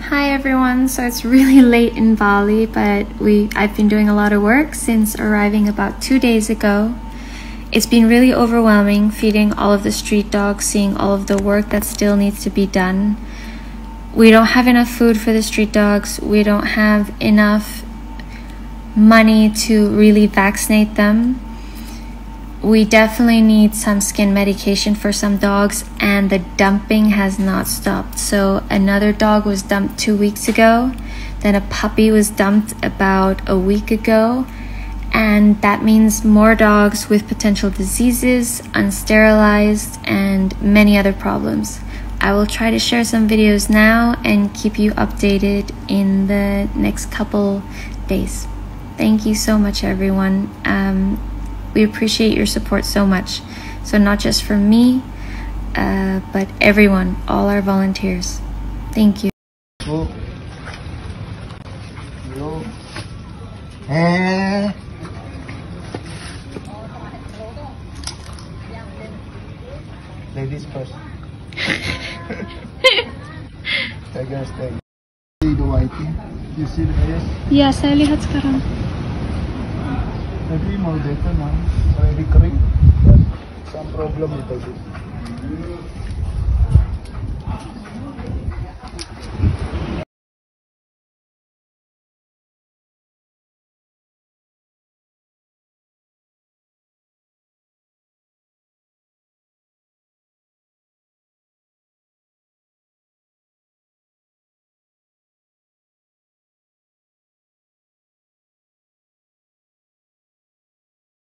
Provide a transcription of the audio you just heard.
Hi everyone, so it's really late in Bali, but I've been doing a lot of work since arriving about 2 days ago. It's been really overwhelming feeding all of the street dogs, seeing all of the work that still needs to be done. We don't have enough food for the street dogs. We don't have enough money to really vaccinate them. We definitely need some skin medication for some dogs, and the dumping has not stopped. So another dog was dumped 2 weeks ago, then a puppy was dumped about a week ago, and that means more dogs with potential diseases, unsterilized, and many other problems. I will try to share some videos now and keep you updated in the next couple days. Thank you so much, everyone. We appreciate your support so much. So not just from me, but everyone, all our volunteers. Thank you. Ladies first. Tigers, tigers. See the whitey? You see the face? Ya, saya lihat sekarang. Maybe more data now. Already correct. Some problem with this.